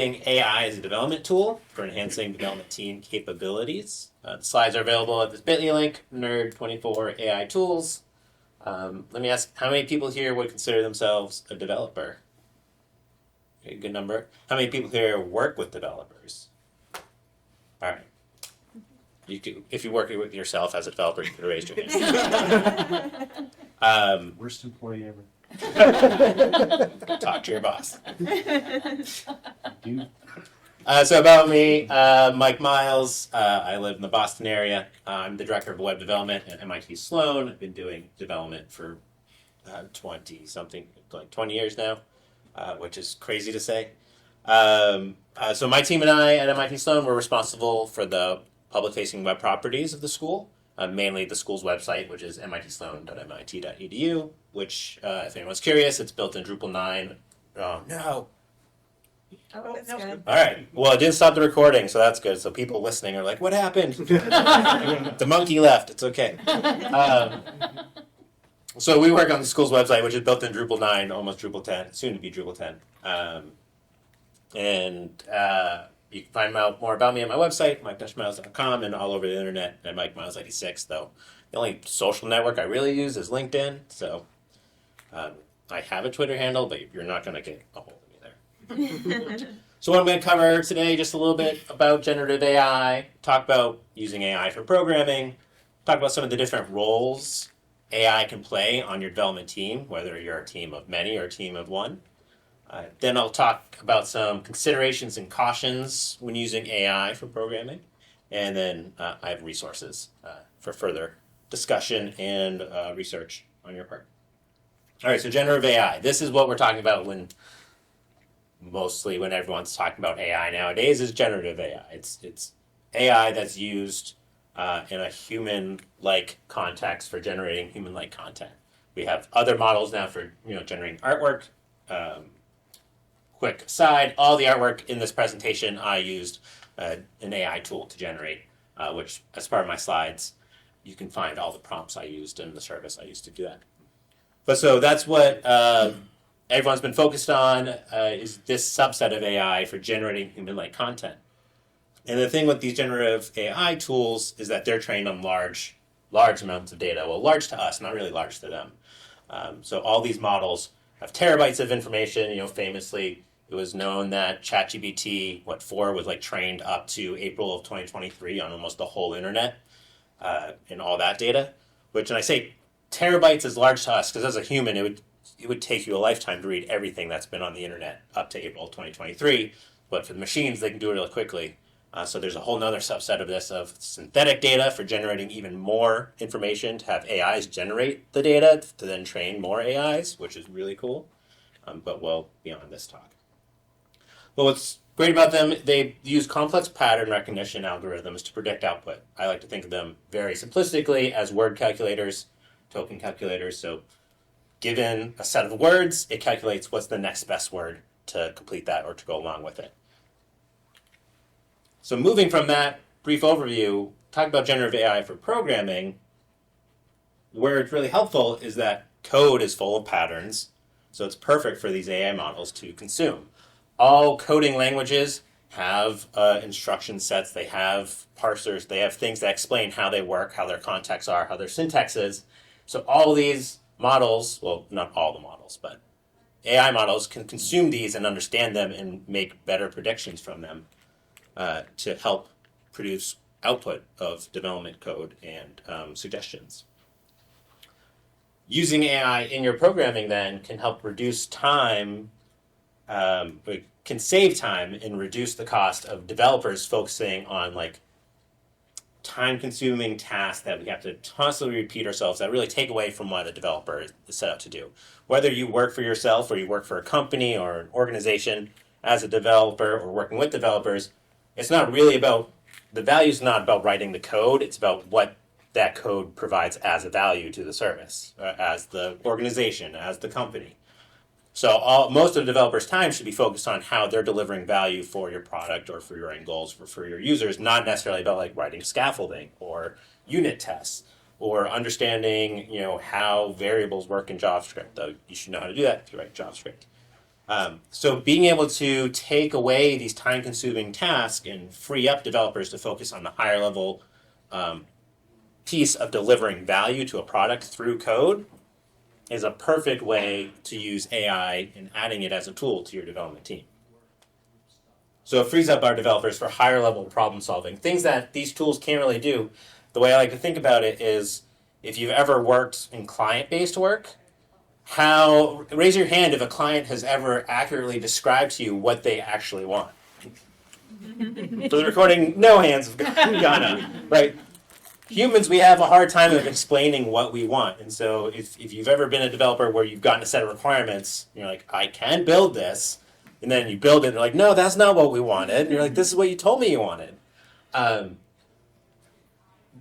AI as a development tool for enhancing development team capabilities. The slides are available at this bit.ly link, Nerd24 AI Tools. Let me ask, how many people here would consider themselves a developer? Okay, good number. How many people here work with developers? All right. If you work with yourself as a developer, you could raise your hand. Worst employee ever. Talk to your boss. So about me, Mike Miles. I live in the Boston area. I'm the director of web development at MIT Sloan. I've been doing development for 20 years now, which is crazy to say. So my team and I at MIT Sloan were responsible for the public-facing web properties of the school. Mainly the school's website, which is mitsloan.mit.edu, which, if anyone's curious, it's built in Drupal 9. Oh, no. Oh, that's good. All right. Well, it didn't stop the recording, so that's good. So people listening are like, what happened? The monkey left. It's okay. So we work on the school's website, which is built in Drupal 9, almost Drupal 10, soon to be Drupal 10. You can find out more about me on my website, mike-miles.com, and all over the internet at Mike Miles 86, though. The only social network I really use is LinkedIn, so I have a Twitter handle, but you're not going to get a hold of me there. So what I'm going to cover today, just a little bit about generative AI, talk about using AI for programming, talk about some of the different roles AI can play on your development team, whether you're a team of many or a team of one. Then I'll talk about some considerations and cautions when using AI for programming. And then I have resources for further discussion and research on your part. All right, so generative AI. This is what we're talking about when everyone's talking about AI nowadays is generative AI. It's AI that's used in a human-like context for generating human-like content. We have other models now for generating artwork. Quick aside, all the artwork in this presentation I used an AI tool to generate, which as part of my slides, you can find all the prompts I used in the service I used to do that. But so that's what everyone's been focused on, is this subset of AI for generating human-like content. And the thing with these generative AI tools is that they're trained on large amounts of data. Well, large to us, not really large to them. So all these models have terabytes of information. Famously, it was known that ChatGPT, 4 was trained up to April of 2023 on almost the whole internet and all that data. Which, and I say terabytes is large to us because as a human, it would take you a lifetime to read everything that's been on the internet up to April of 2023. But for the machines, they can do it really quickly. So there's a whole other subset of this of synthetic data for generating even more information to have AIs generate the data to then train more AIs, which is really cool. But well beyond this talk. But what's great about them, they use complex pattern recognition algorithms to predict output. I like to think of them very simplistically as word calculators, token calculators. So given a set of words, it calculates what's the next best word to complete that or to go along with it. So moving from that brief overview, talk about generative AI for programming, where it's really helpful is that code is full of patterns, so it's perfect for these AI models to consume. All coding languages have instruction sets, they have parsers, they have things that explain how they work, how their context are, how their syntax is. So all these models, well, not all the models, but AI models can consume these and understand them and make better predictions from them. To help produce output of development code and suggestions. Using AI in your programming then can help reduce time, can save time and reduce the cost of developers focusing on time-consuming tasks that we have to constantly repeat ourselves that really take away from what a developer is set out to do. Whether you work for yourself or you work for a company or an organization as a developer or working with developers, it's not really about, the value is not about writing the code, it's about what that code provides as a value to the service, as the organization, as the company. So most of the developers' time should be focused on how they're delivering value for your product or for your end goals, for your users, not necessarily about writing scaffolding or unit tests or understanding how variables work in JavaScript, though you should know how to do that if you write JavaScript. So being able to take away these time-consuming tasks and free up developers to focus on the higher level piece of delivering value to a product through code is a perfect way to use AI and adding it as a tool to your development team. So it frees up our developers for higher level problem solving, things that these tools can't really do. The way I like to think about it is if you've ever worked in client-based work, raise your hand if a client has ever accurately described to you what they actually want. For the recording, no hands have gone up, right? Humans, we have a hard time of explaining what we want. And so if you've ever been a developer where you've gotten a set of requirements, you're like, I can build this. And then you build it, and they're like, no, that's not what we wanted. And you're like, this is what you told me you wanted.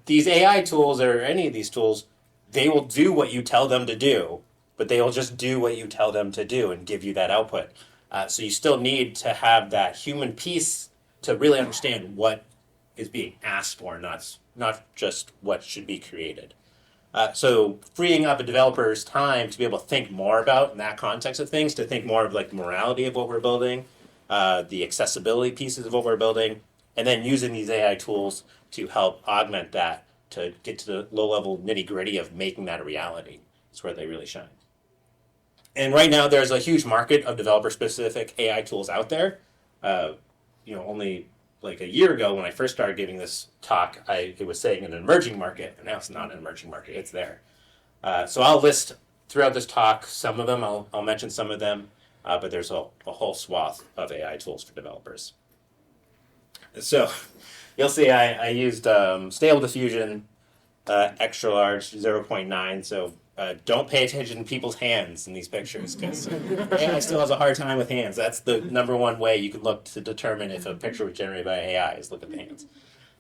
These AI tools, or any of these tools, they will do what you tell them to do, but they will just do what you tell them to do and give you that output. So you still need to have that human piece to really understand what is being asked for, not just what should be created. So freeing up a developer's time to be able to think more about in that context of things, to think more of like the morality of what we're building, the accessibility pieces of what we're building, and then using these AI tools to help augment that to get to the low-level nitty-gritty of making that a reality. It's where they really shine. And right now, there's a huge market of developer-specific AI tools out there. Only like a year ago when I first started giving this talk, it was saying an emerging market, and now it's not an emerging market, it's there. So I'll list throughout this talk some of them, I'll mention some of them, but there's a whole swath of AI tools for developers. So you'll see I used Stable Diffusion, extra large, 0.9, so don't pay attention to people's hands in these pictures because AI still has a hard time with hands. That's the number one way you can look to determine if a picture was generated by AI is look at the hands.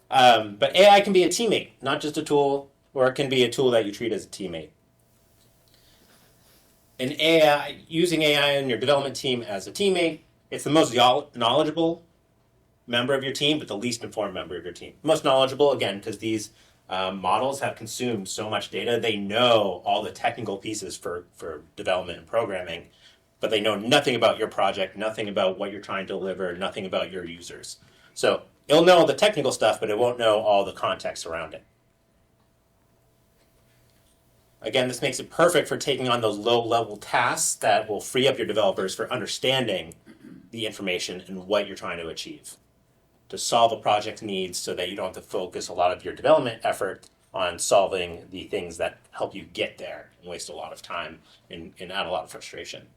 But AI can be a teammate, not just a tool, or it can be a tool that you treat as a teammate. And using AI in your development team as a teammate, it's the most knowledgeable member of your team, but the least informed member of your team. Most knowledgeable, again, because these models have consumed so much data. They know all the technical pieces for development and programming, but they know nothing about your project, nothing about what you're trying to deliver, nothing about your users. So it'll know the technical stuff, but it won't know all the context around it. Again, this makes it perfect for taking on those low-level tasks that will free up your developers for understanding the information and what you're trying to achieve, to solve a project needs so that you don't have to focus a lot of your development effort on solving the things that help you get there and waste a lot of time and add a lot of frustration.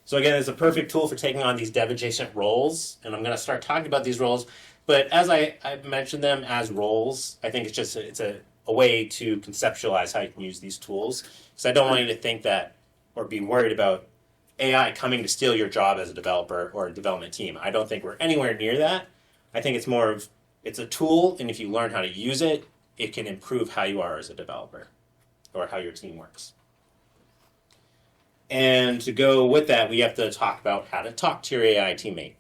So again, it's a perfect tool for taking on these dev-adjacent roles, and I'm going to start talking about these roles. But as I mentioned them as roles, I think it's a way to conceptualize how you can use these tools. Because I don't want you to think that or be worried about AI coming to steal your job as a developer or a development team. I don't think we're anywhere near that. I think it's more of, it's a tool, and if you learn how to use it, it can improve how you are as a developer or how your team works. And to go with that, we have to talk about how to talk to your AI teammate.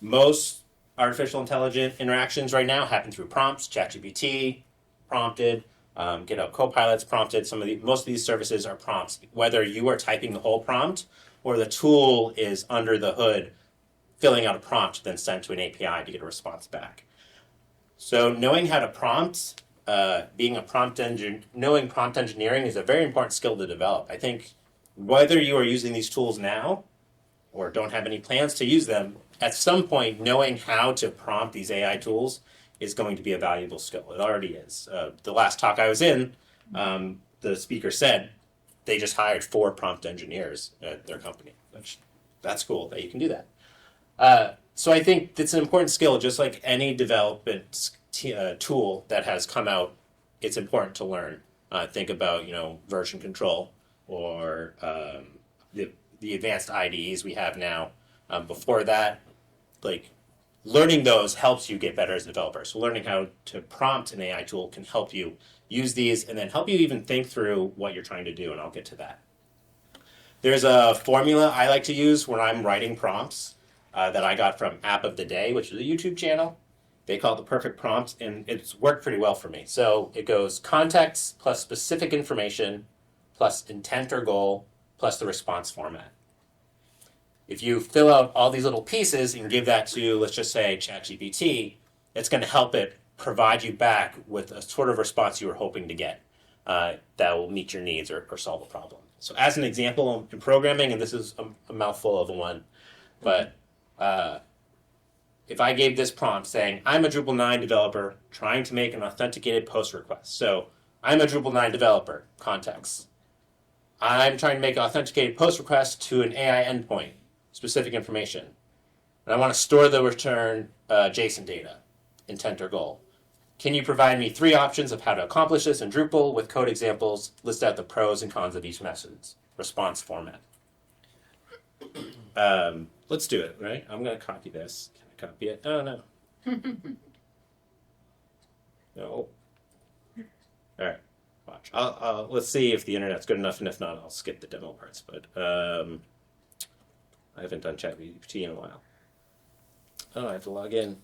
Most artificial intelligence interactions right now happen through prompts. ChatGPT, prompted. GitHub Copilot's prompted. Most of these services are prompts. Whether you are typing the whole prompt or the tool is under the hood filling out a prompt, then sent to an API to get a response back. So knowing how to prompt, knowing prompt engineering is a very important skill to develop. I think whether you are using these tools now or don't have any plans to use them, at some point knowing how to prompt these AI tools is going to be a valuable skill. It already is. The last talk I was in, the speaker said they just hired 4 prompt engineers at their company. That's cool that you can do that. So I think it's an important skill, just like any development tool that has come out, it's important to learn. Think about version control or the advanced IDEs we have now. Before that, learning those helps you get better as a developer. So learning how to prompt an AI tool can help you use these and then help you even think through what you're trying to do, and I'll get to that. There's a formula I like to use when I'm writing prompts that I got from App of the Day, which is a YouTube channel. They call it the perfect prompt, and it's worked pretty well for me. So it goes context plus specific information plus intent or goal plus the response format. If you fill out all these little pieces and give that to, let's just say, ChatGPT, it's going to help it provide you back with a sort of response you were hoping to get that will meet your needs or solve a problem. So as an example in programming, and this is a mouthful of one, but if I gave this prompt saying, I'm a Drupal 9 developer trying to make an authenticated post request. So I'm a Drupal 9 developer, context. I'm trying to make an authenticated post request to an AI endpoint, specific information. And I want to store the return JSON data, intent or goal. Can you provide me 3 options of how to accomplish this in Drupal with code examples? List out the pros and cons of each method. Response format. Let's do it, right? I'm going to copy this. Can I copy it? Oh, no. No. All right. Watch. Let's see if the internet's good enough, and if not, I'll skip the demo parts. But I haven't done ChatGPT in a while. Oh, I have to log in.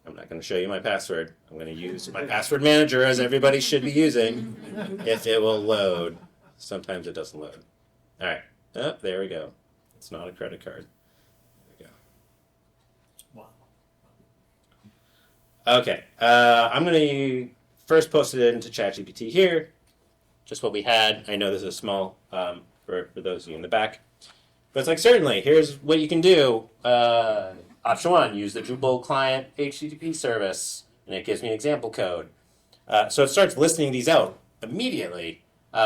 I'm not going to show you my password. I'm going to use my password manager, as everybody should be using, if it will load. Sometimes it doesn't load. All right. Oh, there we go. It's not a credit card. There we go. Wow. Okay. I'm going to first post it into ChatGPT here. Just what we had. I know this is small for those of you in the back. But it's like, certainly, here's what you can do. Option 1, use the Drupal client HTTP service, and it gives me an example code. So it starts listing these out immediately,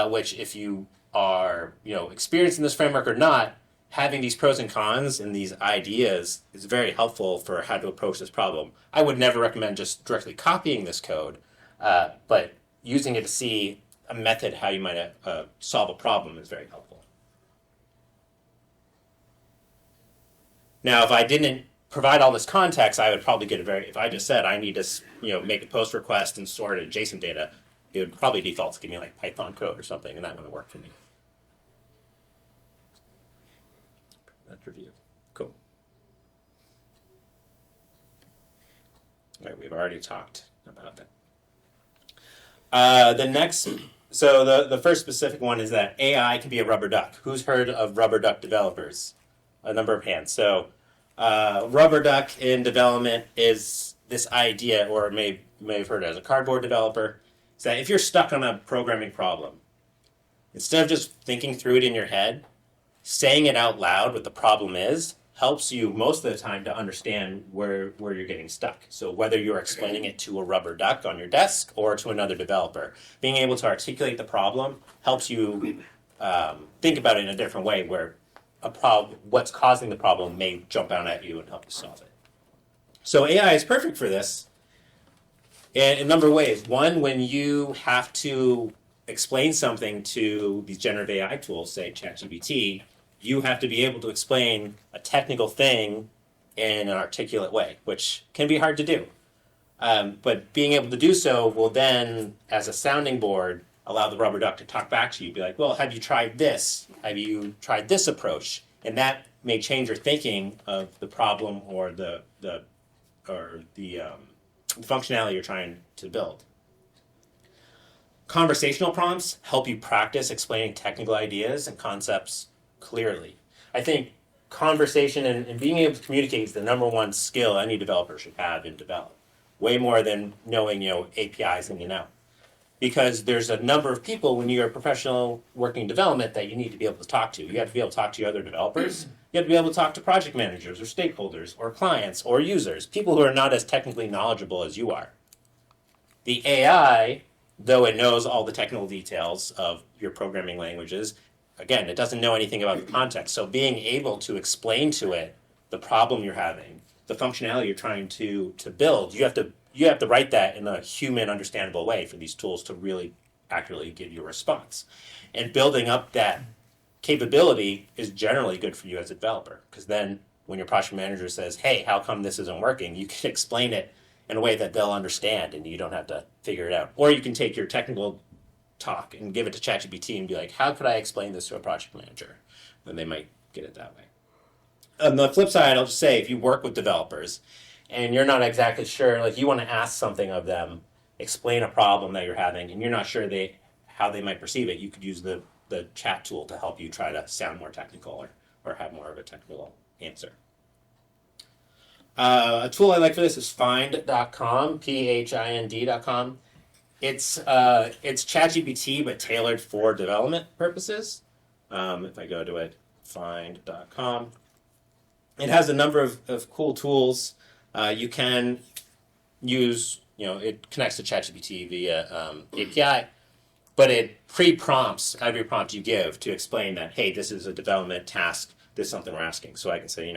which if you are experienced in this framework or not, having these pros and cons and these ideas is very helpful for how to approach this problem. I would never recommend just directly copying this code, but using it to see a method how you might solve a problem is very helpful. Now, if I didn't provide all this context, I would probably get if I just said I need to make a post request and store it in JSON data, it would probably default to give me like Python code or something, and that wouldn't work for me. That's review. Cool. All right, we've already talked about that. The next, so the first specific one is that AI can be a rubber duck. Who's heard of rubber duck developers? A number of hands. So rubber duck in development is this idea, or may have heard it as a cardboard developer, is that if you're stuck on a programming problem, instead of just thinking through it in your head, saying it out loud what the problem is helps you most of the time to understand where you're getting stuck. So whether you're explaining it to a rubber duck on your desk or to another developer, being able to articulate the problem helps you think about it in a different way where what's causing the problem may jump out at you and help you solve it. So AI is perfect for this in a number of ways. One, when you have to explain something to these generative AI tools, say ChatGPT, you have to be able to explain a technical thing in an articulate way, which can be hard to do. But being able to do so will then, as a sounding board, allow the rubber duck to talk back to you. Be like, well, have you tried this? Have you tried this approach? And that may change your thinking of the problem or the functionality you're trying to build. Conversational prompts help you practice explaining technical ideas and concepts clearly. I think conversation and being able to communicate is the number one skill any developer should have in development. Way more than knowing APIs in and out. Because there's a number of people when you're a professional working development that you need to be able to talk to. You have to be able to talk to your other developers. You have to be able to talk to project managers or stakeholders or clients or users, people who are not as technically knowledgeable as you are. The AI, though it knows all the technical details of your programming languages, again, it doesn't know anything about the context. So being able to explain to it the problem you're having, the functionality you're trying to build, you have to write that in a human understandable way for these tools to really accurately give you a response. And building up that capability is generally good for you as a developer, because then when your project manager says, hey, how come this isn't working, you can explain it in a way that they'll understand and you don't have to figure it out. Or you can take your technical talk and give it to ChatGPT and be like, how could I explain this to a project manager? Then they might get it that way. on the flip side, I'll just say, if you work with developers and you're not exactly sure, like you want to ask something of them, explain a problem that you're having, and you're not sure how they might perceive it, you could use the chat tool to help you try to sound more technical or have more of a technical answer. A tool I like for this is find.com, Phind.com. It's ChatGPT, but tailored for development purposes. If I go to it, find.com. It has a number of cool tools. You can use, it connects to ChatGPT via API, but it pre-prompts every prompt you give to explain that, hey, this is a development task, this is something we're asking. So I can say,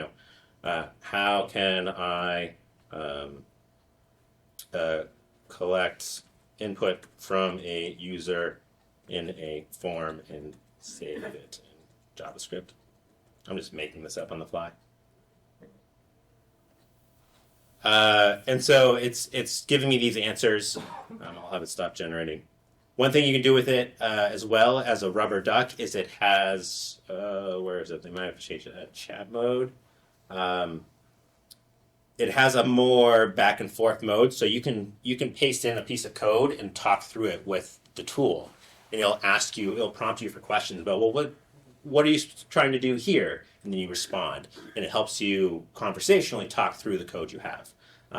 how can I collect input from a user in a form and save it in JavaScript? I'm just making this up on the fly. And so it's giving me these answers. I'll have it stop generating. One thing you can do with it as well as a rubber duck is it has, where is it? They might have changed it, chat mode. It has a more back and forth mode, so you can paste in a piece of code and talk through it with the tool, and it'll prompt you for questions about, well, what are you trying to do here? And then you respond, and it helps you conversationally talk through the code you have.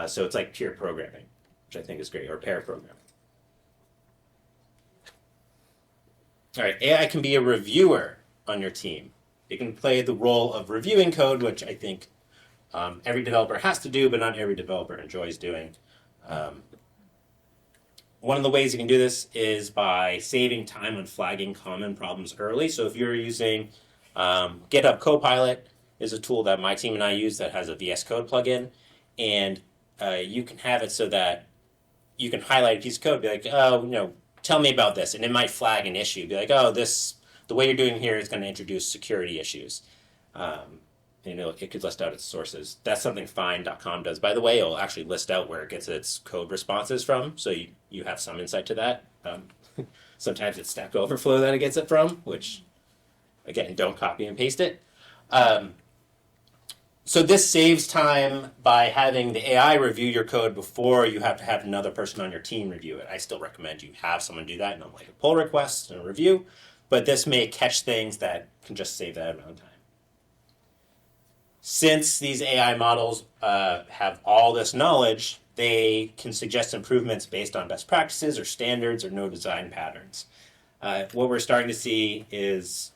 So it's like peer programming, which I think is great, or pair programming. All right, AI can be a reviewer on your team. It can play the role of reviewing code, which I think every developer has to do, but not every developer enjoys doing. One of the ways you can do this is by saving time on flagging common problems early. So if you're using GitHub Copilot is a tool that my team and I use that has a VS Code plugin, and you can have it so that you can highlight a piece of code, be like, oh, tell me about this, and it might flag an issue. Be like, oh, the way you're doing here is going to introduce security issues. It could list out its sources. That's something find.com does. By the way, it'll actually list out where it gets its code responses from, so you have some insight to that. Sometimes it's Stack Overflow that it gets it from, which, again, don't copy and paste it. So this saves time by having the AI review your code before you have to have another person on your team review it. I still recommend you have someone do that, like a pull request and a review, but this may catch things that can just save that amount of time. Since these AI models have all this knowledge, they can suggest improvements based on best practices or standards or no design patterns. What we're starting to see is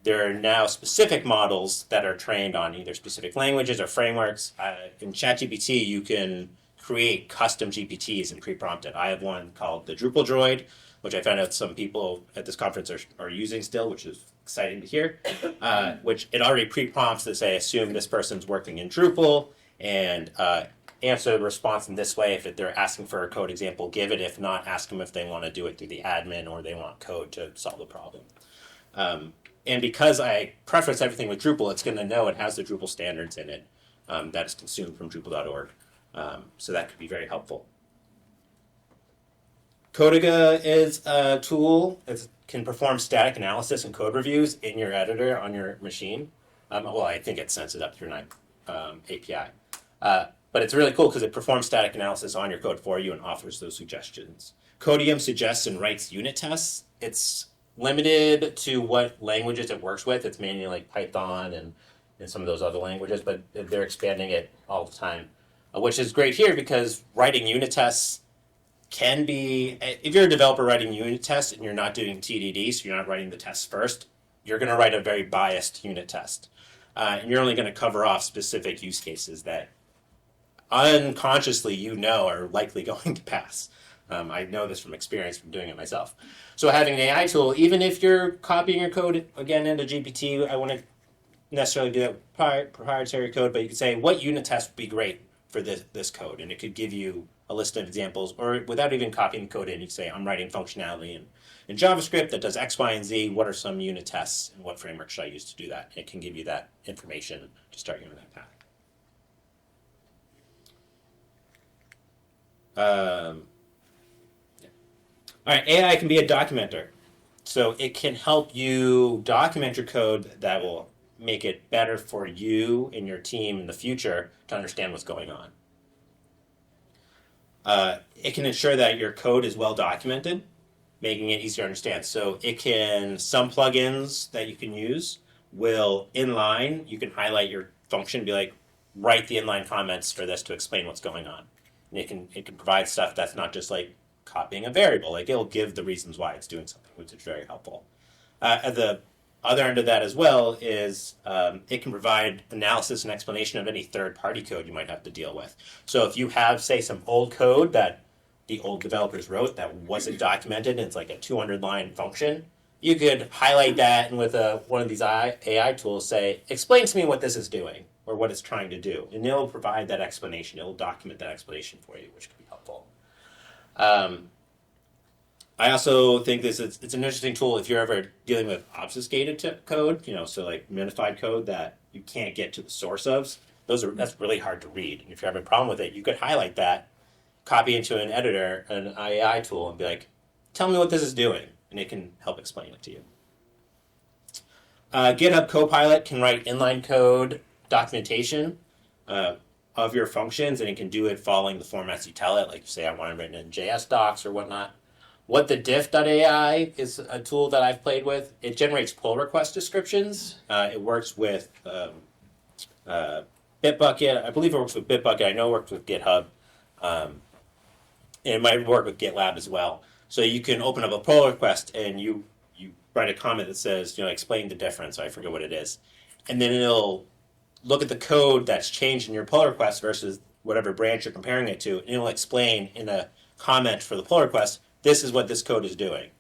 there are now specific models that are trained on either specific languages or frameworks. In ChatGPT, you can create custom GPTs and pre-prompt it. I have one called the Drupal Droid, which I found out some people at this conference are using still, which is exciting to hear, which it already pre-prompts to say, assume this person's working in Drupal, and answer the response in this way. If they're asking for a code example, give it. If not, ask them if they want to do it through the admin or they want code to solve the problem. And because I preference everything with Drupal, it's going to know it has the Drupal standards in it that is consumed from Drupal.org. So that could be very helpful. Codiga is a tool that can perform static analysis and code reviews in your editor on your machine. Well, I think it sends it up through an API. But it's really cool because it performs static analysis on your code for you and offers those suggestions. Codium suggests and writes unit tests. It's limited to what languages it works with. It's mainly like Python and some of those other languages, but they're expanding it all the time, which is great here because writing unit tests can be, if you're a developer writing unit tests and you're not doing TDD, so you're not writing the tests first, you're going to write a very biased unit test. And you're only going to cover off specific use cases that unconsciously are likely going to pass. I know this from experience from doing it myself. So having an AI tool, even if you're copying your code, again, into GPT, I wouldn't necessarily do that proprietary code, but you could say, what unit test would be great for this code? And it could give you a list of examples, or without even copying the code in, you can say, I'm writing functionality in JavaScript that does X, Y, and Z. What are some unit tests, and what framework should I use to do that? It can give you that information to start you on that path. All right, AI can be a documenter. So it can help you document your code that will make it better for you and your team in the future to understand what's going on. It can ensure that your code is well documented, making it easier to understand. So some plugins that you can use will inline, you can highlight your function, be like, write the inline comments for this to explain what's going on. And it can provide stuff that's not just like copying a variable, like it'll give the reasons why it's doing something, which is very helpful. At the other end of that as well is it can provide analysis and explanation of any third-party code you might have to deal with. So if you have, say, some old code that the old developers wrote that wasn't documented, and it's like a 200-line function, you could highlight that and with one of these AI tools say, explain to me what this is doing or what it's trying to do. And it'll provide that explanation. It'll document that explanation for you, which can be helpful. I also think it's an interesting tool if you're ever dealing with obfuscated code, so like minified code that you can't get to the source of. That's really hard to read. And if you have a problem with it, you could highlight that, copy into an editor, an AI tool, and be like, tell me what this is doing. And it can help explain it to you. GitHub Copilot can write inline code documentation of your functions, and it can do it following the formats you tell it. Like you say, I want it written in JS docs or whatnot. What the diff.ai is a tool that I've played with. It generates pull request descriptions. It works with Bitbucket. I believe it works with Bitbucket. I know it works with GitHub. And it might work with GitLab as well. So you can open up a pull request and you write a comment that says, explain the difference. I forget what it is. And then it'll look at the code that's changed in your pull request versus whatever branch you're comparing it to. And it'll explain in a comment for the pull request, this is what this code is doing.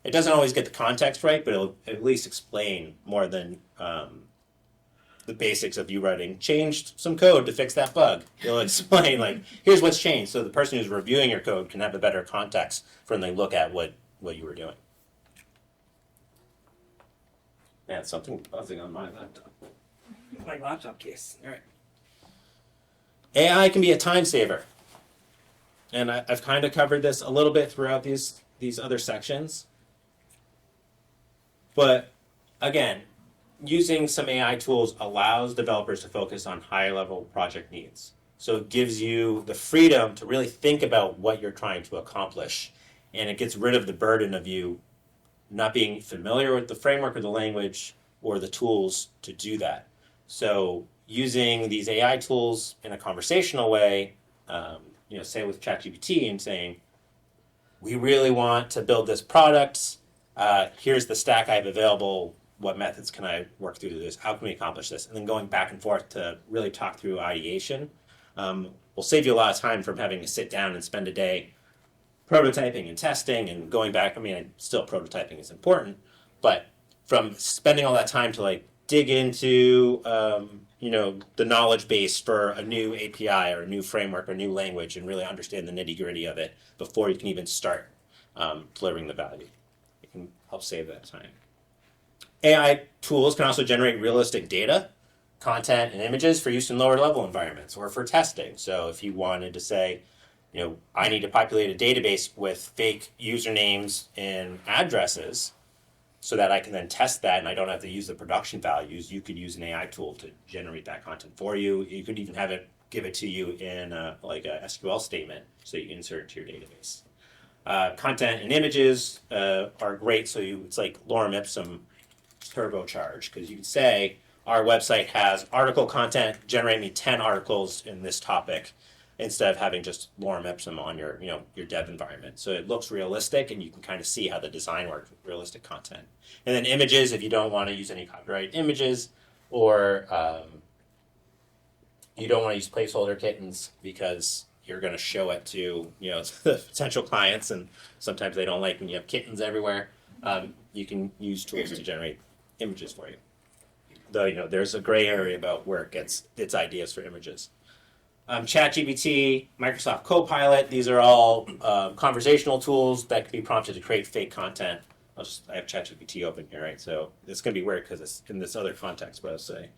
It doesn't always get the context right, but it'll at least explain more than the basics of you writing, changed some code to fix that bug. It'll explain, like, here's what's changed, so the person who's reviewing your code can have a better context for when they look at what you were doing. Man, something buzzing on my laptop. My laptop case. All right. AI can be a time saver. And I've kind of covered this a little bit throughout these other sections. But again, using some AI tools allows developers to focus on higher level project needs. So it gives you the freedom to really think about what you're trying to accomplish. And it gets rid of the burden of you not being familiar with the framework or the language or the tools to do that. So using these AI tools in a conversational way, say with ChatGPT and saying, we really want to build this product. Here's the stack I have available. What methods can I work through to this? How can we accomplish this? And then going back and forth to really talk through ideation will save you a lot of time from having to sit down and spend a day prototyping and testing and going back. I mean, still prototyping is important, but from spending all that time to dig into the knowledge base for a new API or a new framework or a new language and really understand the nitty-gritty of it before you can even start delivering the value. It can help save that time. AI tools can also generate realistic data, content, and images for use in lower level environments or for testing. So if you wanted to say, I need to populate a database with fake usernames and addresses so that I can then test that and I don't have to use the production values, you could use an AI tool to generate that content for you. You could even have it give it to you in a SQL statement so you can insert it to your database. Content and images are great. So it's like lorem ipsum turbocharge, because you can say our website has article content, generate me 10 articles in this topic, instead of having just lorem ipsum on your dev environment. So it looks realistic and you can kind of see how the design works with realistic content. And then images, if you don't want to use any copyrighted images, or you don't want to use placeholder kittens because you're going to show it to the potential clients, and sometimes they don't like when you have kittens everywhere. You can use tools to generate images for you. Though there's a gray area about where it gets its ideas for images. ChatGPT, Microsoft Copilot, these are all conversational tools that can be prompted to create fake content. I have ChatGPT open here, right? So it's going to be weird because it's in this other context, but I'll say.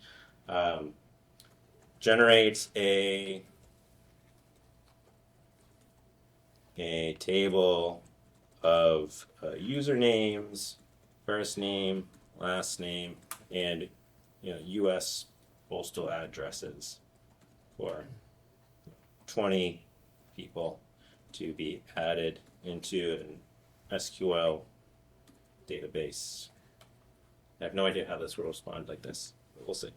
Generates a table of usernames, first name, last name, and U.S. postal addresses for 20 people to be added into an SQL database. I have no idea how this will respond like this, but we'll see.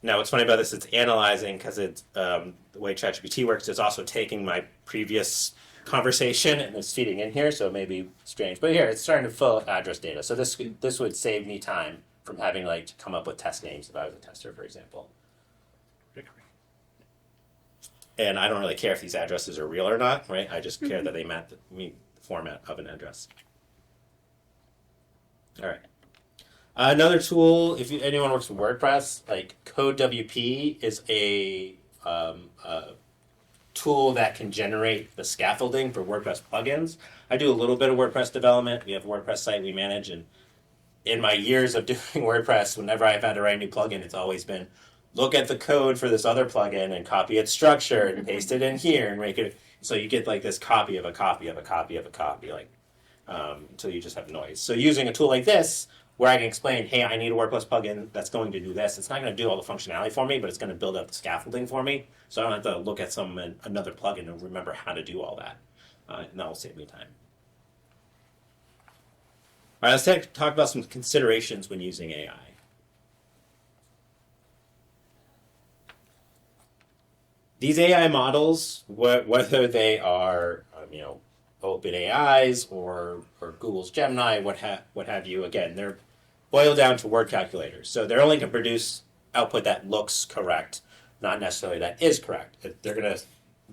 Now, what's funny about this, it's analyzing, because it's the way ChatGPT works, it's also taking my previous conversation and it's feeding in here, so it may be strange. But here, it's starting to fill address data. So this would save me time from having to come up with test names if I was a tester, for example. And I don't really care if these addresses are real or not, right? I just care that they meet the format of an address. All right. Another tool, if anyone works with WordPress, like CodeWP is a tool that can generate the scaffolding for WordPress plugins. I do a little bit of WordPress development. We have a WordPress site we manage, and in my years of doing WordPress, whenever I've had to write a new plugin, it's always been look at the code for this other plugin and copy its structure and paste it in here and make it so you get this copy of a copy of a copy of a copy, until you just have noise. So using a tool like this, where I can explain, hey, I need a WordPress plugin that's going to do this. It's not going to do all the functionality for me, but it's going to build up the scaffolding for me, so I don't have to look at another plugin and remember how to do all that, and that will save me time. All right, let's talk about some considerations when using AI. These AI models, whether they are, OpenAI's or Google's Gemini, what have you, again, they're boiled down to word calculators. So they're only going to produce output that looks correct, not necessarily that is correct. They're going to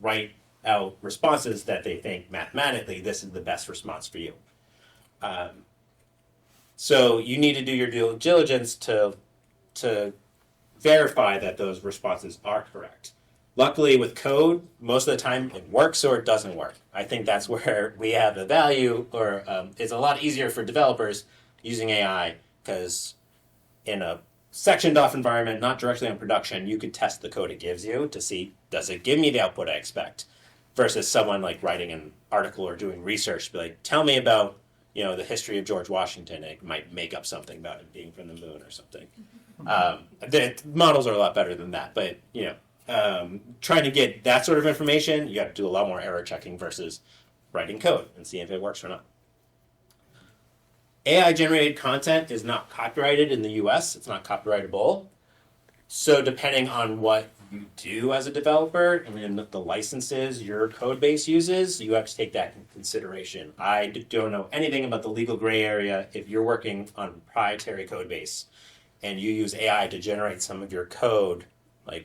write out responses that they think mathematically this is the best response for you. So you need to do your due diligence to verify that those responses are correct. Luckily, with code, most of the time it works or it doesn't work. I think that's where we have the value, or it's a lot easier for developers using AI, because in a sectioned off environment, not directly on production, you could test the code it gives you to see, does it give me the output I expect? Versus someone writing an article or doing research, be like, tell me about the history of George Washington. It might make up something about him being from the moon or something. The models are a lot better than that, but trying to get that sort of information, you have to do a lot more error checking versus writing code and seeing if it works or not. AI generated content is not copyrighted in the US. It's not copyrightable. So depending on what you do as a developer and the licenses your code base uses, you have to take that into consideration. I don't know anything about the legal gray area. If you're working on a proprietary code base and you use AI to generate some of your code,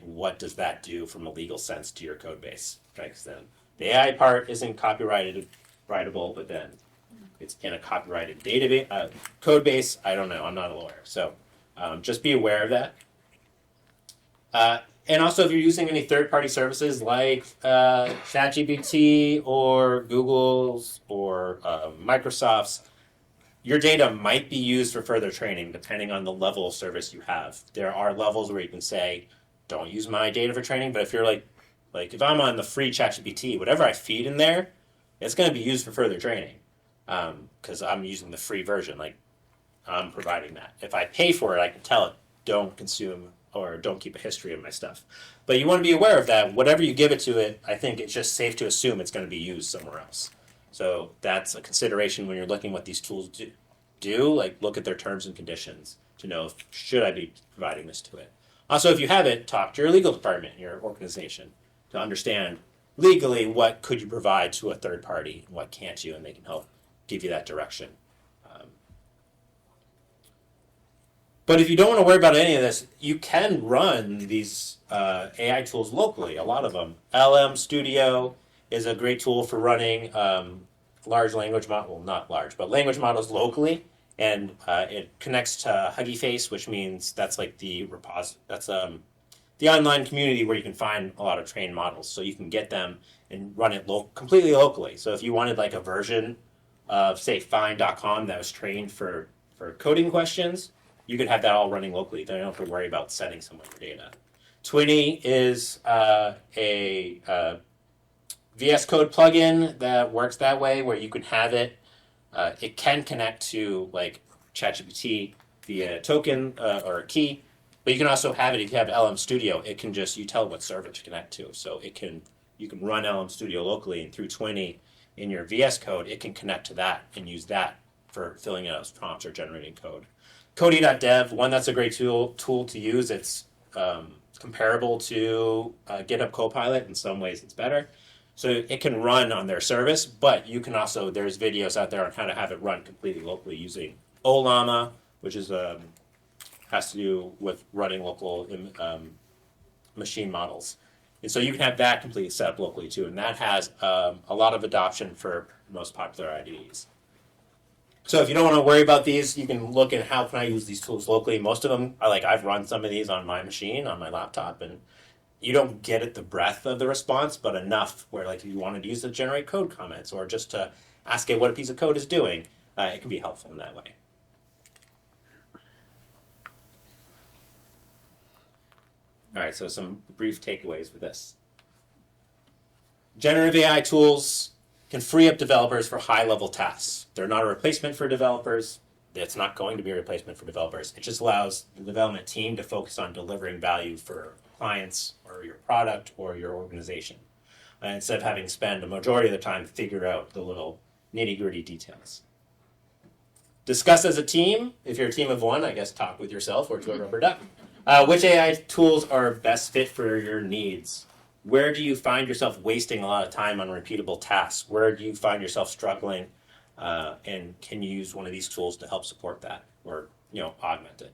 what does that do from a legal sense to your code base? Right? 'Cause then the AI part isn't copyrightable, but then it's in a copyrighted database, code base. I don't know. I'm not a lawyer. So just be aware of that. And also, if you're using any third-party services like ChatGPT or Google's or Microsoft's, your data might be used for further training depending on the level of service you have. There are levels where you can say, don't use my data for training, but if you're if I'm on the free ChatGPT, whatever I feed in there, it's going to be used for further training, because I'm using the free version. I'm providing that. If I pay for it, I can tell it, don't consume or don't keep a history of my stuff. But you want to be aware of that. Whatever you give it to it, I think it's just safe to assume it's going to be used somewhere else. So that's a consideration when you're looking what these tools do. Look at their terms and conditions to know should I be providing this to it. Also, if you have it, talk to your legal department, your organization, to understand legally what could you provide to a third party and what can't you, and they can help give you that direction. But if you don't want to worry about any of this, you can run these AI tools locally, a lot of them. LM Studio is a great tool for running large language models, well, not large, but language models locally. And it connects to Hugging Face, which means that's the the online community where you can find a lot of trained models. So you can get them and run it completely locally. So if you wanted a version of, say, find.com that was trained for coding questions, you could have that all running locally. Then you don't have to worry about sending someone your data. Twinny is a VS Code plugin that works that way, where you can have it. It can connect to ChatGPT via token or a key. But you can also have it if you have LM Studio. It can just, you tell it what server to connect to. So you can run LM Studio locally, and through 20 in your VS Code, it can connect to that and use that for filling out as prompts or generating code. Cody.dev, one that's a great tool to use. It's comparable to GitHub Copilot. In some ways it's better. So it can run on their service, but you can also, there's videos out there on how to have it run completely locally using Ollama, which is has to do with running local machine models. And so you can have that completely set up locally too, and that has a lot of adoption for most popular IDEs. So if you don't want to worry about these, you can look at how can I use these tools locally. Most of them, I've run some of these on my machine, on my laptop, and you don't get at the breadth of the response, but enough where if you wanted to use it to generate code comments or just to ask it what a piece of code is doing, it can be helpful in that way. All right, so some brief takeaways with this. Generative AI tools can free up developers for high-level tasks. They're not a replacement for developers. It's not going to be a replacement for developers. It just allows the development team to focus on delivering value for clients or your product or your organization, instead of having to spend a majority of the time to figure out the little nitty-gritty details. Discuss as a team. If you're a team of one, I guess talk with yourself or to a rubber duck. Which AI tools are best fit for your needs? Where do you find yourself wasting a lot of time on repeatable tasks? Where do you find yourself struggling? And can you use one of these tools to help support that or augment it?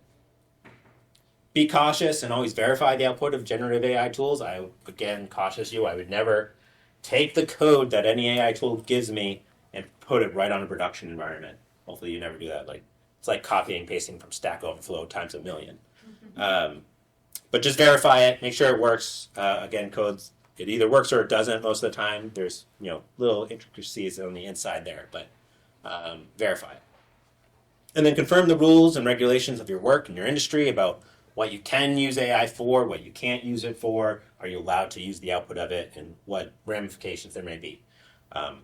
Be cautious and always verify the output of generative AI tools. I, again, cautious you. I would never take the code that any AI tool gives me and put it right on a production environment. Hopefully you never do that. It's like copying and pasting from Stack Overflow times a million. But just verify it, make sure it works. Again, codes, it either works or it doesn't most of the time. There's little intricacies on the inside there, but verify it. And then confirm the rules and regulations of your work and your industry about what you can use AI for, what you can't use it for, are you allowed to use the output of it, and what ramifications there may be.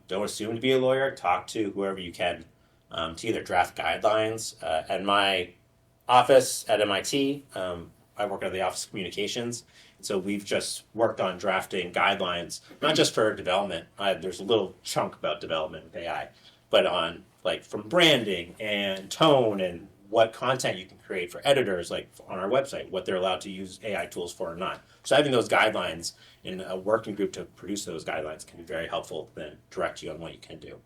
Don't assume to be a lawyer. Talk to whoever you can to either draft guidelines. At my office at MIT, I work at the Office of Communications, so we've just worked on drafting guidelines, not just for development. There's a little chunk about development with AI, but on from branding and tone and what content you can create for editors, on our website, what they're allowed to use AI tools for or not. So having those guidelines in a working group to produce those guidelines can be very helpful, then direct you on what you can do.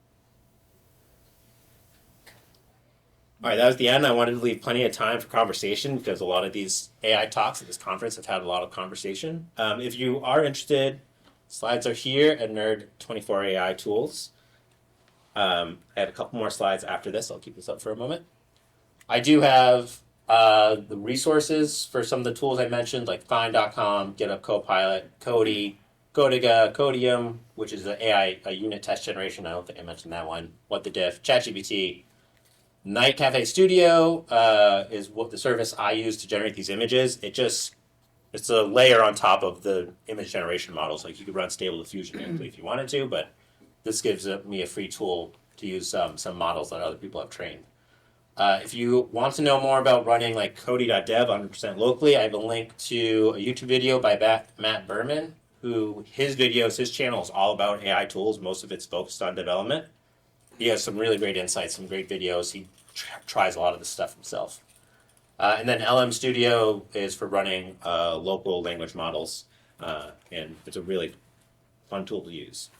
All right, that was the end. I wanted to leave plenty of time for conversation because a lot of these AI talks at this conference have had a lot of conversation. If you are interested, slides are here at Nerd24 AI Tools. I have a couple more slides after this. I'll keep this up for a moment. I do have the resources for some of the tools I mentioned, like Find.com, GitHub Copilot, Cody, Codiga, Codium, which is an AI unit test generation. I don't think I mentioned that one. What the diff, ChatGPT. Night Cafe Studio is what the service I use to generate these images. It's a layer on top of the image generation models. You could run Stable Diffusion if you wanted to, but this gives me a free tool to use some models that other people have trained. If you want to know more about running Cody.dev 100% locally, I have a link to a YouTube video by Matt Berman, his channel is all about AI tools. Most of it's focused on development. He has some really great insights, some great videos. He tries a lot of this stuff himself. And then LM Studio is for running local language models, and it's a really fun tool to use.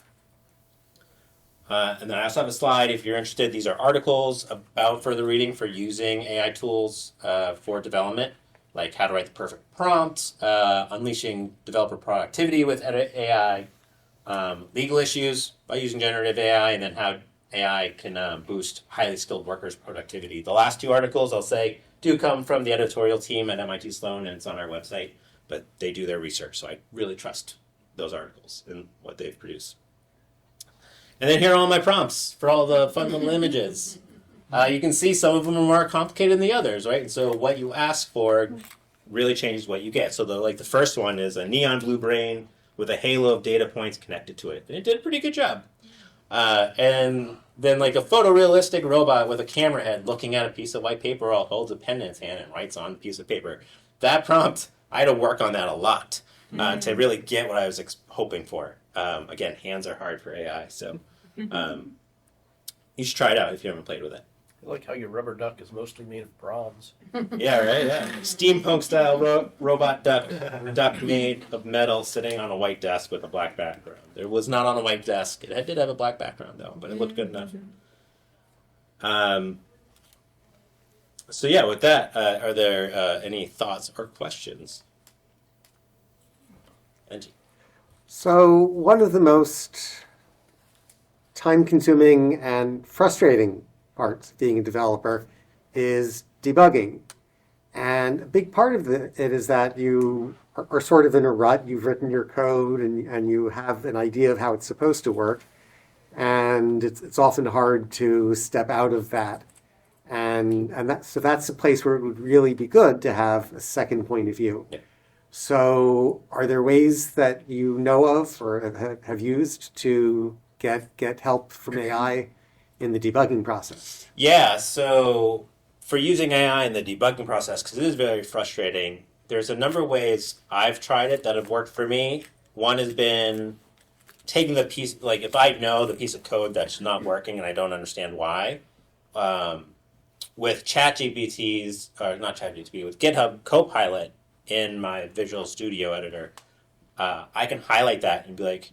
And then I also have a slide, if you're interested, these are articles about further reading for using AI tools for development, like how to write the perfect prompt, unleashing developer productivity with AI, legal issues by using generative AI, and then how AI can boost highly skilled workers' productivity. The last two articles, I'll say, do come from the editorial team at MIT Sloan, and it's on our website, but they do their research, so I really trust those articles and what they've produced. And then here are all my prompts for all the fun little images. You can see some of them are more complicated than the others, right? And so what you ask for really changes what you get. So the first one is a neon blue brain with a halo of data points connected to it. And it did a pretty good job. And then like a photorealistic robot with a camera head looking at a piece of white paper while holds a pen in its hand and writes on a piece of paper. That prompt, I had to work on that a lot to really get what I was hoping for. Again, hands are hard for AI, so you should try it out if you haven't played with it. I like how your rubber duck is mostly made of bronze. Yeah, right. Yeah, steampunk style robot duck made of metal, sitting on a white desk with a black background. It was not on a white desk. It did have a black background though, but it looked good enough. So yeah, with that, are there any thoughts or questions? Angie. So one of the most time-consuming and frustrating parts of being a developer is debugging. And a big part of it is that you are sort of in a rut. You've written your code and you have an idea of how it's supposed to work. And it's often hard to step out of that. And that's a place where it would really be good to have a second point of view. Yeah. So are there ways that you know of or have used to get help from AI in the debugging process? Yeah, so for using AI in the debugging process, because it is very frustrating, there's a number of ways I've tried it that have worked for me. One has been taking the piece, like if I know the piece of code that's not working and I don't understand why, with ChatGPT's, or not ChatGPT, with GitHub Copilot in my Visual Studio editor, I can highlight that and be like,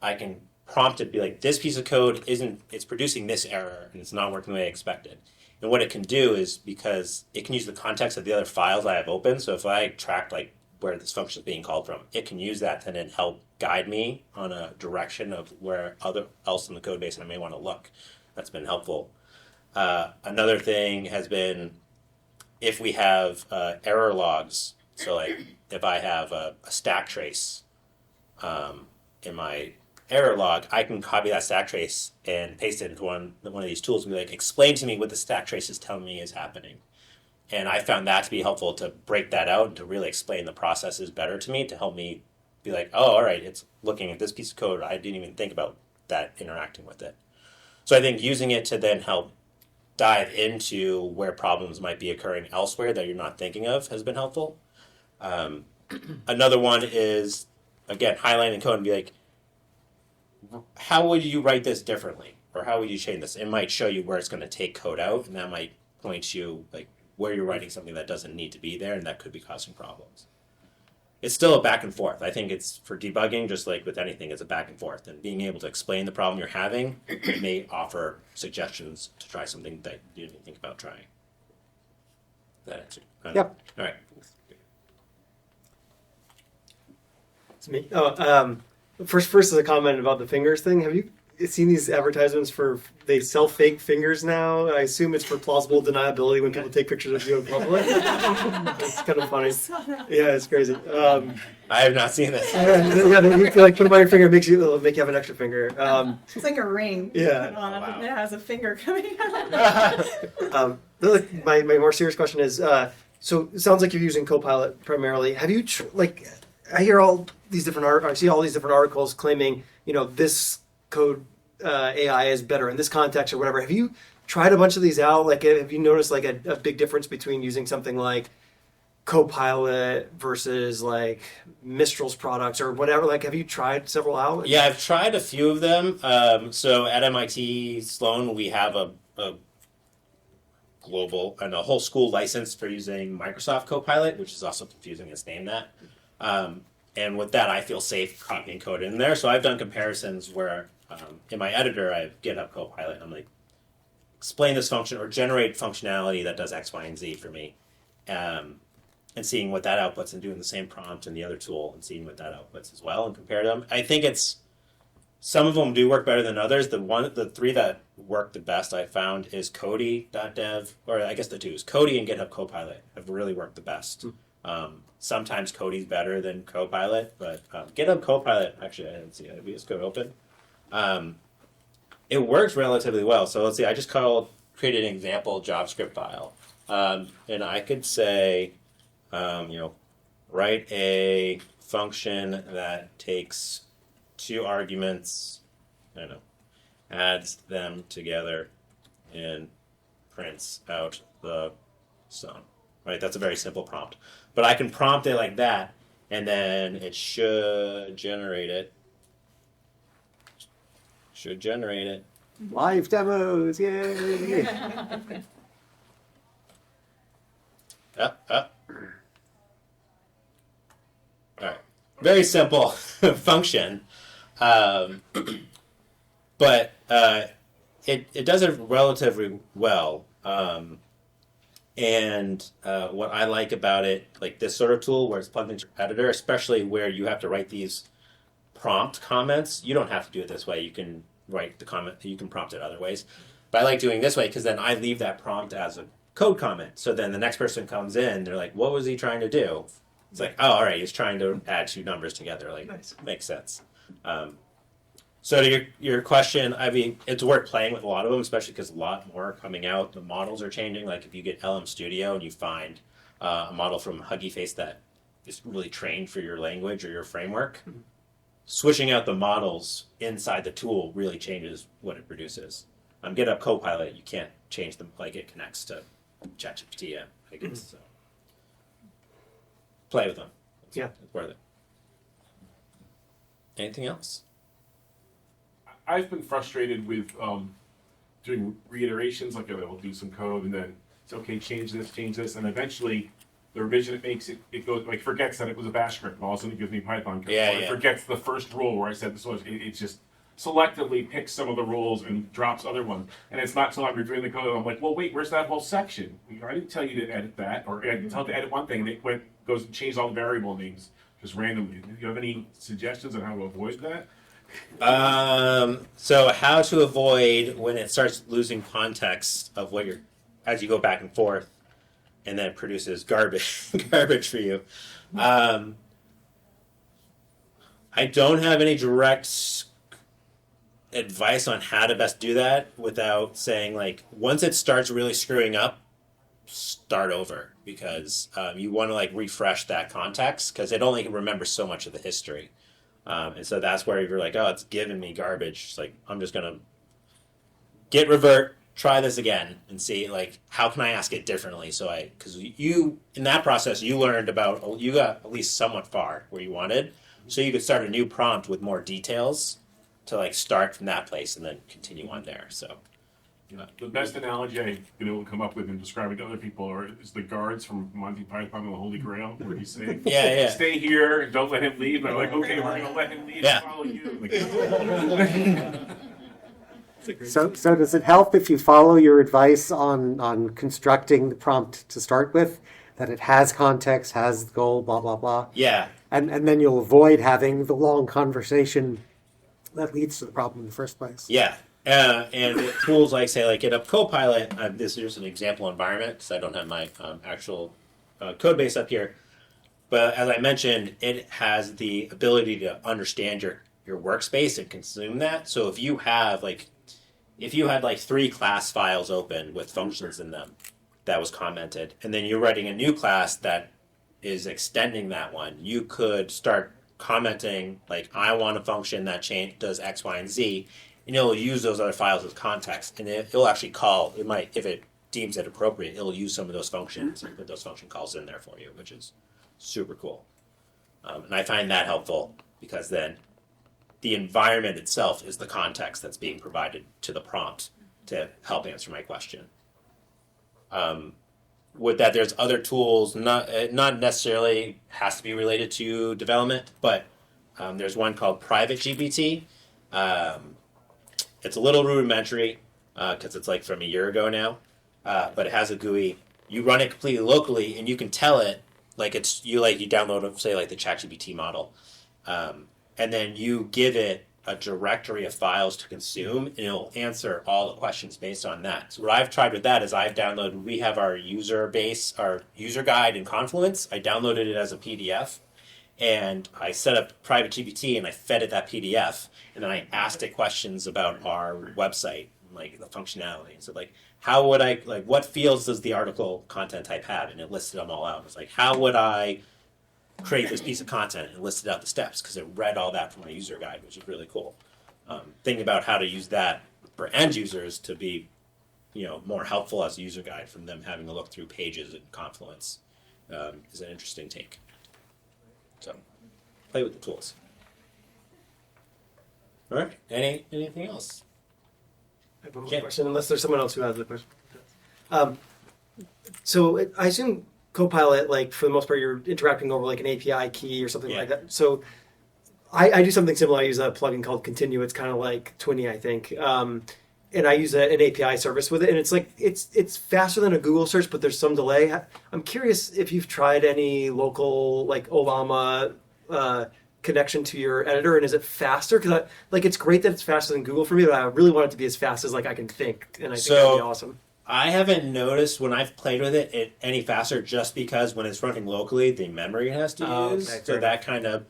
I can prompt it, be like, this piece of code it's producing this error and it's not working the way I expected. And what it can do is, because it can use the context of the other files I have open, so if I track like where this function is being called from, it can use that to then help guide me on a direction of where else in the code base I may want to look. That's been helpful. Another thing has been if we have error logs. So like if I have a stack trace in my error log, I can copy that stack trace and paste it into one of these tools and be like, explain to me what the stack trace is telling me is happening. And I found that to be helpful to break that out and to really explain the processes better to me, to help me be like, oh, all right, it's looking at this piece of code. I didn't even think about that interacting with it. So I think using it to then help dive into where problems might be occurring elsewhere that you're not thinking of has been helpful. Another one is, again, highlighting code and be like, how would you write this differently? Or how would you change this? It might show you where it's going to take code out, and that might point you like where you're writing something that doesn't need to be there, and that could be causing problems. It's still a back and forth. I think it's for debugging, just like with anything, it's a back and forth. And being able to explain the problem you're having may offer suggestions to try something that you didn't think about trying. That answer? Yep. All right. It's me. First is a comment about the fingers thing. Have you seen these advertisements they sell fake fingers now? I assume it's for plausible deniability when people take pictures of you in public. It's kind of funny. Yeah, it's crazy. I have not seen this. Yeah, you feel like put them on your finger, it'll make you have an extra finger. It's like a ring. Yeah. Put on, Wow. It has a finger coming out. My more serious question is, so it sounds like you're using Copilot primarily. Have you I hear all these different I see all these different articles claiming, this code AI is better in this context or whatever. Have you tried a bunch of these out? Like, have you noticed like a big difference between using something like Copilot versus like Mistral's products or whatever? Like, have you tried several out? Yeah, I've tried a few of them. So at MIT Sloan, we have a global and a whole school license for using Microsoft Copilot, which is also confusing. It's named that. And with that, I feel safe copying code in there. So I've done comparisons where in my editor, I have GitHub Copilot. And I'm like, explain this function or generate functionality that does X, Y, and Z for me. And seeing what that outputs and doing the same prompt in the other tool and seeing what that outputs as well and compare them. I think some of them do work better than others. The three that work the best I found is Kodi.dev, or I guess the two is Kodi and GitHub Copilot have really worked the best. Sometimes Cody's better than Copilot, but GitHub Copilot, actually, I didn't see it. We just go open. It works relatively well. So let's see, I just created an example JavaScript file. And I could say, write a function that takes two arguments, I don't know, adds them together, and prints out the sum. Right? That's a very simple prompt. But I can prompt it like that, and then it should generate it. Should generate it. Live demos, yay! Up. All right. Very simple function, but it does it relatively well. And what I like about it, like this sort of tool where it's plugged into your editor, especially where you have to write these prompt comments, you don't have to do it this way. You can write the comment, you can prompt it other ways. But I like doing it this way because then I leave that prompt as a code comment. So then the next person comes in, they're like, what was he trying to do? It's like, oh, all right, he's trying to add two numbers together. Like, Nice. Makes sense. So to your question, I mean, it's worth playing with a lot of them, especially because a lot more are coming out. The models are changing. Like if you get LM Studio and you find a model from Hugging Face that is really trained for your language or your framework, switching out the models inside the tool really changes what it produces. GitHub Copilot, you can't change them like it connects to ChatGPT. I guess so. Play with them. Yeah. It's worth it. Anything else? I've been frustrated with doing reiterations, like I'll do some code and then it's okay, change this, and eventually the revision it makes, it goes, like forgets that it was a bash script, and all of a sudden it gives me Python code. Yeah, Or it yeah. forgets the first rule where I said this was, it just selectively picks some of the rules and drops other ones. And it's not till I'm reviewing the code, I'm like, well, wait, where's that whole section? I didn't tell you to edit that, or I didn't tell it to edit one thing, and it goes and changes all the variable names just randomly. Do you have any suggestions on how to avoid that? So how to avoid when it starts losing context of what you're, as you go back and forth, and then it produces garbage for you. I don't have any direct advice on how to best do that without saying, like, once it starts really screwing up, start over, because you want to like refresh that context because it only remembers so much of the history. And so that's where you're like, oh, it's giving me garbage. It's like, I'm just going to git revert, try this again and see, like, how can I ask it differently? So because you, in that process, you learned about, you got at least somewhat far where you wanted. So you could start a new prompt with more details to like start from that place and then continue on there. So. The best analogy I've been able to come up with in describing to other people is the guards from Monty Python and the Holy Grail, where he's saying, Yeah. stay here and don't let him leave. And they're like, okay, we're going to let him leave Yeah. and follow you. Like, So does it help if you follow your advice on constructing the prompt to start with, that it has context, has the goal, blah, blah, blah, Yeah. and then you'll avoid having the long conversation that leads to the problem in the first place? Yeah. And with tools like, say, like GitHub Copilot, this is an example environment because I don't have my actual code base up here. But as I mentioned, it has the ability to understand your workspace and consume that. So if you had like 3 class files open with functions in them that was commented, and then you're writing a new class that is extending that one, you could start commenting like, I want a function that does X, Y, and Z. And it'll use those other files as context, and it'll actually call. It might, if it deems it appropriate, it'll use some of those functions and put those function calls in there for you, which is super cool. And I find that helpful because then the environment itself is the context that's being provided to the prompt to help answer my question. With that, there's other tools, not necessarily has to be related to development, but there's one called Private GPT. It's a little rudimentary because it's like from a year ago now, but it has a GUI. You run it completely locally, and you can tell it like you download, say, like the ChatGPT model, and then you give it a directory of files to consume, and it'll answer all the questions based on that. So what I've tried with that is we have our user base, our user guide in Confluence. I downloaded it as a PDF. And I set up Private GPT and I fed it that PDF, and then I asked it questions about our website, like the functionality. So like, what fields does the article content type have? And it listed them all out. It's like, how would I create this piece of content? And it listed out the steps because it read all that from my user guide, which is really cool. Thinking about how to use that for end users to be, more helpful as a user guide from them having to look through pages in Confluence is an interesting take. So, play with the tools. All right. Anything else? I have one more Yeah. question, unless there's someone else who has the question. So I assume Copilot, like for the most part, you're interacting over like an API key or something Yeah. like that. So I do something similar. I use a plugin called Continue. It's kind of like Twinny, I think. And I use an API service with it, and it's like it's faster than a Google search, but there's some delay. I'm curious if you've tried any local like Obama connection to your editor, and is it faster? Because it's great that it's faster than Google for me, but I really want it to be as fast as like I can think, and I think that'd be awesome. I haven't noticed when I've played with it any faster, just because when it's running locally, the memory it has to use, okay, so fair that kind of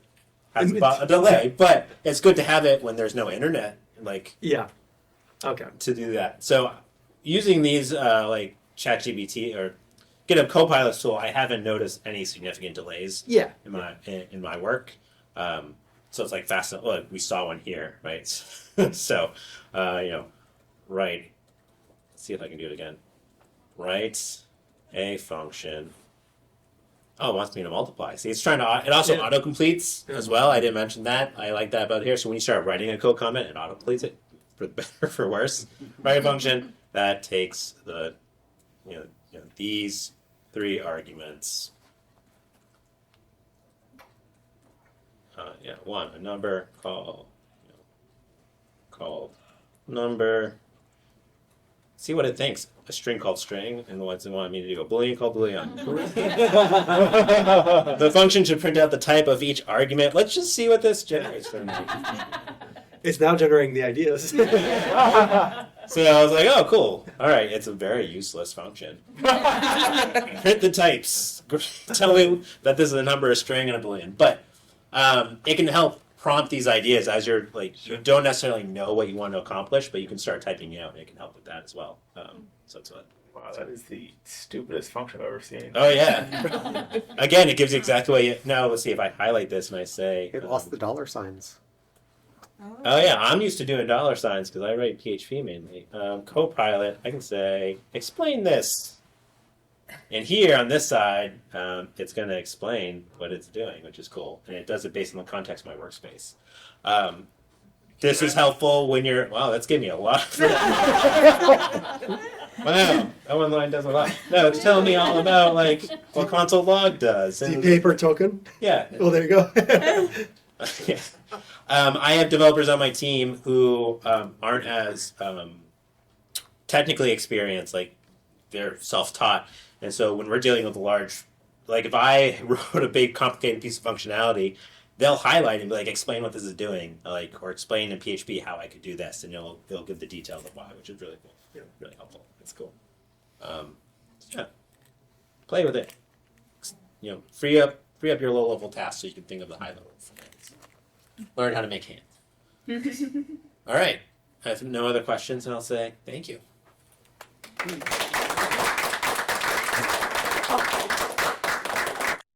has a delay. But it's good to have it when there's no internet, Yeah. Okay. to do that. So using these like ChatGPT or GitHub Copilot tool, I haven't noticed any significant delays Yeah. in my work. So it's like fast. Well, we saw one here, right? So right. Let's see if I can do it again. Write a function. Oh, it wants me to multiply. See, it's trying to. It also auto completes as well. I didn't mention that. I like that about here. So when you start writing a code comment, it auto completes it for better, for worse. Write a function that takes the, these 3 arguments. One, a number called number. See what it thinks. A string called string, and what's it want me to do? A boolean called boolean. The function should print out the type of each argument. Let's just see what this generates for me. It's now generating the ideas. So I was like, oh, cool. All right, it's a very useless function. Print the types. Tell me that this is a number, a string, and a boolean. But it can help prompt these ideas as you're you don't necessarily know what you want to accomplish, but you can start typing it out, and it can help with that as well. So it's what. Wow, that is the stupidest function I've ever seen. Oh yeah. Again, it gives you exactly what you. Now let's see if I highlight this and I say. It lost the dollar signs. Oh yeah, I'm used to doing dollar signs because I write PHP mainly. Copilot, I can say explain this. And here on this side, it's going to explain what it's doing, which is cool. And it does it based on the context of my workspace. This is helpful when you're, wow, that's giving me a lot. Wow, that one line does a lot. No, it's telling me all about what console log does. And, paper token. yeah. Oh, there you go. Yeah. I have developers on my team who aren't as technically experienced, they're self-taught. And so when we're dealing with a large, if I wrote a big complicated piece of functionality, they'll highlight and be explain what this is doing, or explain in PHP how I could do this, and they'll give the details of why, which is really cool, really helpful. It's cool. Yeah, play with it. Free up your low level tasks so you can think of the high level things. Learn how to make hands. All right. I have no other questions, and I'll say thank you.